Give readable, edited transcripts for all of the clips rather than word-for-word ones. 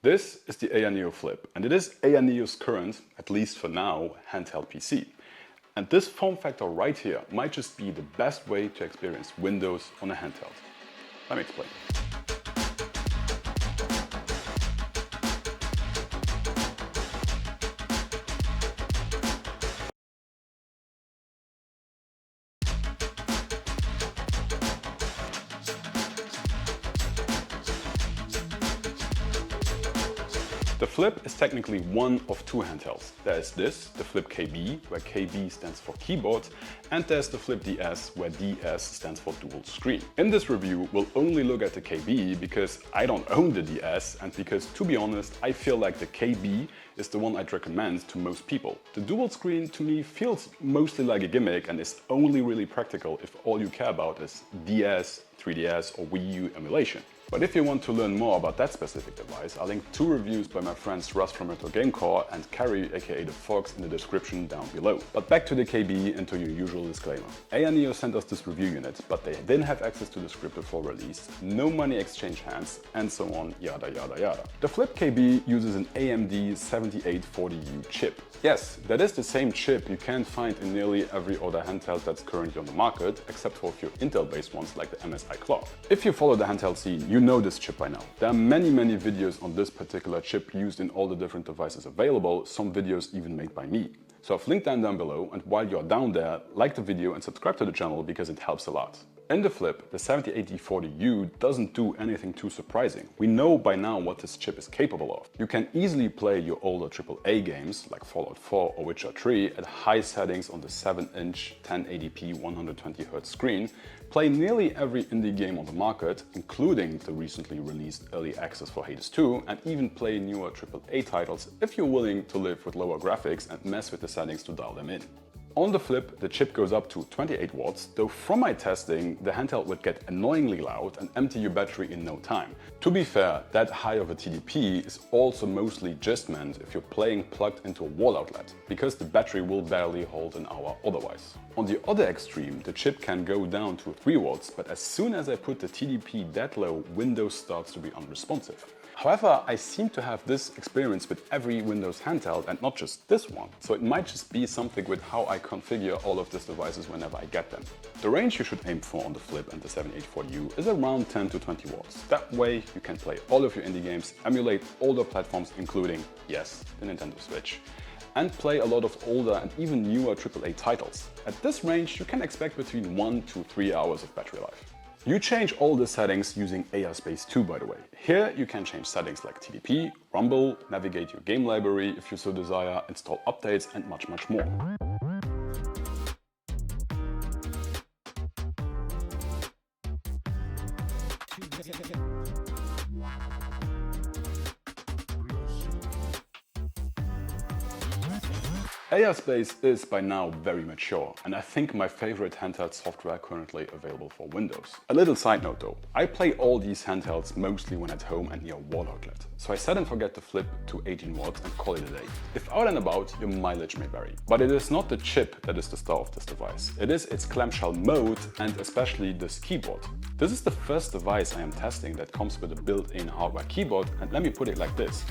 This is the AYANEO Flip, and it is AYANEO's current, at least for now, handheld PC. And this form factor right here might just be the best way to experience Windows on a handheld. Let me explain. The Flip is technically one of two handhelds. There is this, the Flip KB, where KB stands for keyboard, and there's the Flip DS, where DS stands for dual screen. In this review, we'll only look at the KB because I don't own the DS, and because, to be honest, I feel like the KB is the one I'd recommend to most people. The dual screen to me feels mostly like a gimmick and is only really practical if all you care about is DS, 3DS or Wii U emulation. But if you want to learn more about that specific device, I'll link two reviews by my friends Russ from RetroGamecore and Carrie aka The Fox in the description down below. But back to the KB and to your usual disclaimer. AYANEO sent us this review unit, but they didn't have access to the script before release, no money exchange hands, and so on, yada yada yada. The Flip KB uses an AMD 7840U chip. Yes, that is the same chip you can find in nearly every other handheld that's currently on the market, except for a few Intel-based ones like the MSI Clock. If you follow the handheld scene, you know this chip by now. There are many videos on this particular chip used in all the different devices available, some videos even made by me. So I've linked them down below, and while you're down there, like the video and subscribe to the channel because it helps a lot. In the Flip, the 708040U doesn't do anything too surprising. We know by now what this chip is capable of. You can easily play your older AAA games like Fallout 4 or Witcher 3 at high settings on the 7-inch 1080p 120Hz screen, play nearly every indie game on the market, including the recently released early access for Hades 2, and even play newer AAA titles if you're willing to live with lower graphics and mess with the settings to dial them in. On the Flip, the chip goes up to 28 watts, though from my testing, the handheld would get annoyingly loud and empty your battery in no time. To be fair, that high of a TDP is also mostly just meant if you're playing plugged into a wall outlet, because the battery will barely hold an hour otherwise. On the other extreme, the chip can go down to 3 watts, but as soon as I put the TDP that low, Windows starts to be unresponsive. However, I seem to have this experience with every Windows handheld and not just this one, so it might just be something with how I configure all of these devices whenever I get them. The range you should aim for on the Flip and the 7840U is around 10 to 20 watts. That way you can play all of your indie games, emulate older platforms including, yes, the Nintendo Switch, and play a lot of older and even newer AAA titles. At this range you can expect between 1 to 3 hours of battery life. You change all the settings using AYASpace 2, by the way. Here you can change settings like TDP, rumble, navigate your game library if you so desire, install updates and much more. AYASpace is by now very mature, and I think my favorite handheld software currently available for Windows. A little side note though, I play all these handhelds mostly when at home and near a wall outlet, so I set and forget the Flip to 18 watts and call it a day. If out and about, your mileage may vary. But it is not the chip that is the star of this device. It is its clamshell mode and especially this keyboard. This is the first device I am testing that comes with a built-in hardware keyboard, and let me put it like this.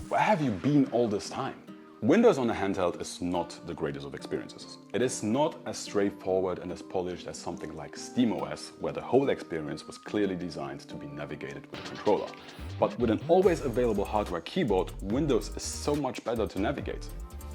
Where have you been all this time? Windows on a handheld is not the greatest of experiences. It is not as straightforward and as polished as something like SteamOS, where the whole experience was clearly designed to be navigated with a controller. But with an always available hardware keyboard, Windows is so much better to navigate.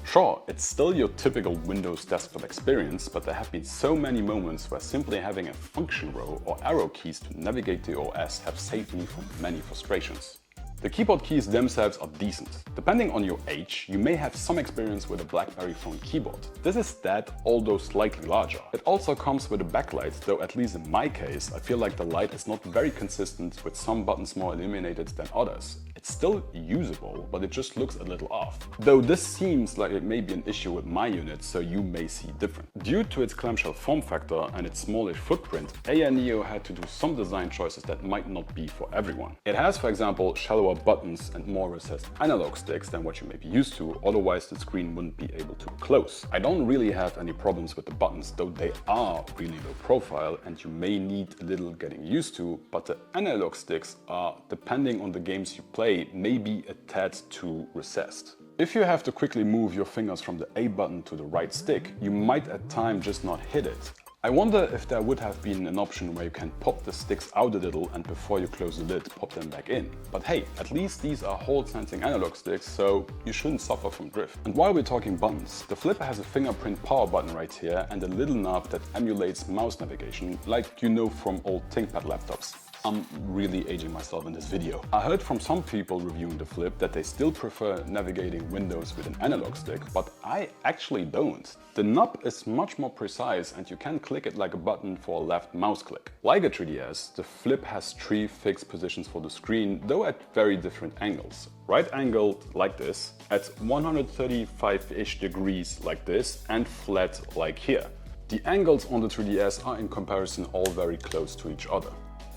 Sure, it's still your typical Windows desktop experience, but there have been so many moments where simply having a function row or arrow keys to navigate the OS have saved me from many frustrations. The keyboard keys themselves are decent. Depending on your age, you may have some experience with a BlackBerry phone keyboard. This is that, although slightly larger. It also comes with a backlight, though at least in my case, I feel like the light is not very consistent, with some buttons more illuminated than others. It's still usable, but it just looks a little off. Though this seems like it may be an issue with my unit, so you may see different. Due to its clamshell form factor and its smallish footprint, AYANEO had to do some design choices that might not be for everyone. It has, for example, shallower fewer buttons and more recessed analog sticks than what you may be used to, otherwise the screen wouldn't be able to close. I don't really have any problems with the buttons, though they are really low profile and you may need a little getting used to, but the analog sticks are, depending on the games you play, maybe a tad too recessed. If you have to quickly move your fingers from the A button to the right stick, you might at times just not hit it. I wonder if there would have been an option where you can pop the sticks out a little and before you close the lid, pop them back in. But hey, at least these are Hall-sensing analog sticks, so you shouldn't suffer from drift. And while we're talking buttons, the Flip has a fingerprint power button right here and a little knob that emulates mouse navigation, like you know from old ThinkPad laptops. I'm really aging myself in this video. I heard from some people reviewing the Flip that they still prefer navigating Windows with an analog stick, but I actually don't. The knob is much more precise and you can click it like a button for a left mouse click. Like a 3DS, the Flip has 3 fixed positions for the screen, though at very different angles. Right angled like this, at 135-ish degrees like this, and flat like here. The angles on the 3DS are in comparison all very close to each other.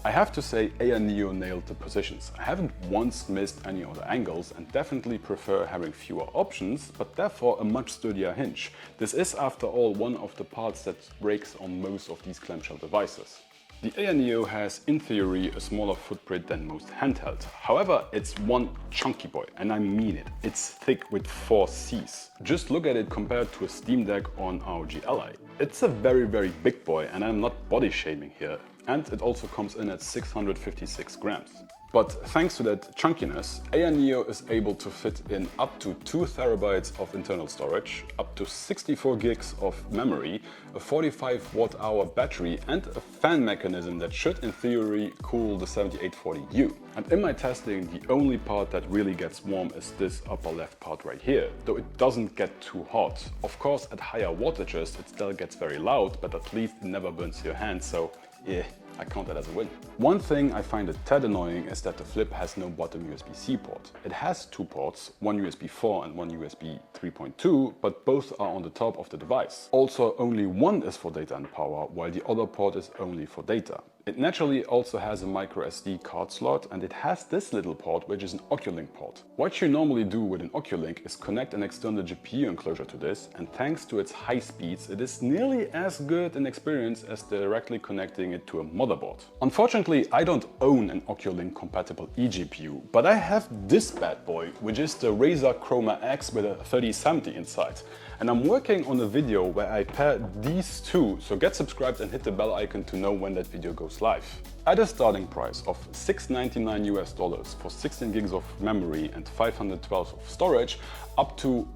I have to say AYANEO nailed the positions. I haven't once missed any of the angles and definitely prefer having fewer options, but therefore a much sturdier hinge. This is after all one of the parts that breaks on most of these clamshell devices. The AYANEO has, in theory, a smaller footprint than most handhelds. However, it's one chunky boy, and I mean it. It's thick with 4 C's. Just look at it compared to a Steam Deck on ROG Ally. It's a very big boy, and I'm not body shaming here. And it also comes in at 656 grams. But thanks to that chunkiness, AYANEO is able to fit in up to 2 terabytes of internal storage, up to 64 gigs of memory, a 45 watt-hour battery and a fan mechanism that should in theory cool the 7840U. And in my testing, the only part that really gets warm is this upper left part right here, though it doesn't get too hot. Of course, at higher wattages it still gets very loud, but at least it never burns your hands, so yeah, I count that as a win. One thing I find a tad annoying is that the Flip has no bottom USB-C port. It has 2 ports, one USB 4 and one USB 3.2, but both are on the top of the device. Also, only one is for data and power, while the other port is only for data. It naturally also has a micro SD card slot and it has this little port which is an Oculink port. What you normally do with an Oculink is connect an external GPU enclosure to this, and thanks to its high speeds it is nearly as good an experience as directly connecting it to a motherboard. Unfortunately, I don't own an Oculink compatible eGPU, but I have this bad boy, which is the Razer Chroma X with a 3070 inside. And I'm working on a video where I pair these two, so get subscribed and hit the bell icon to know when that video goes live. At a starting price of $699 US for 16 gigs of memory and 512 of storage, up to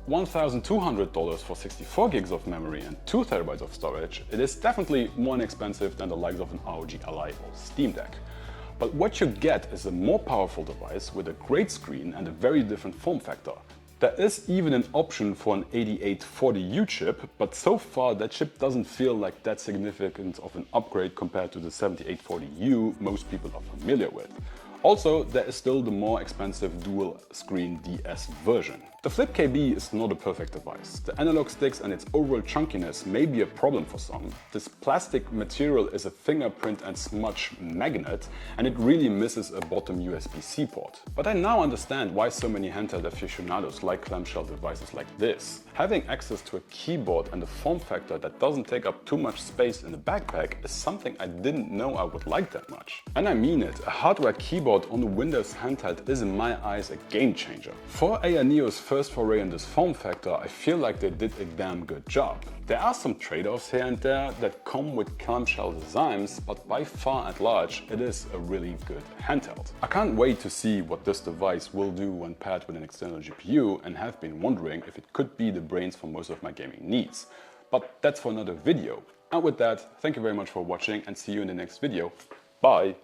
$1,200 for 64 gigs of memory and 2 terabytes of storage, it is definitely more inexpensive than the likes of an ROG Ally or Steam Deck. But what you get is a more powerful device with a great screen and a very different form factor. There is even an option for an 8840U chip, but so far that chip doesn't feel like that significant of an upgrade compared to the 7840U most people are familiar with. Also, there is still the more expensive dual screen DS version. The Flip KB is not a perfect device. The analog sticks and its overall chunkiness may be a problem for some. This plastic material is a fingerprint and smudge magnet, and it really misses a bottom USB-C port. But I now understand why so many handheld aficionados like clamshell devices like this. Having access to a keyboard and a form factor that doesn't take up too much space in the backpack is something I didn't know I would like that much. And I mean it, a hardware keyboard on a Windows handheld is in my eyes a game changer. For AYANEO's first foray in this form factor, I feel like they did a damn good job. There are some trade-offs here and there that come with clamshell designs, but by far at large, it is a really good handheld. I can't wait to see what this device will do when paired with an external GPU, and have been wondering if it could be the brains for most of my gaming needs. But that's for another video. And with that, thank you very much for watching and see you in the next video. Bye!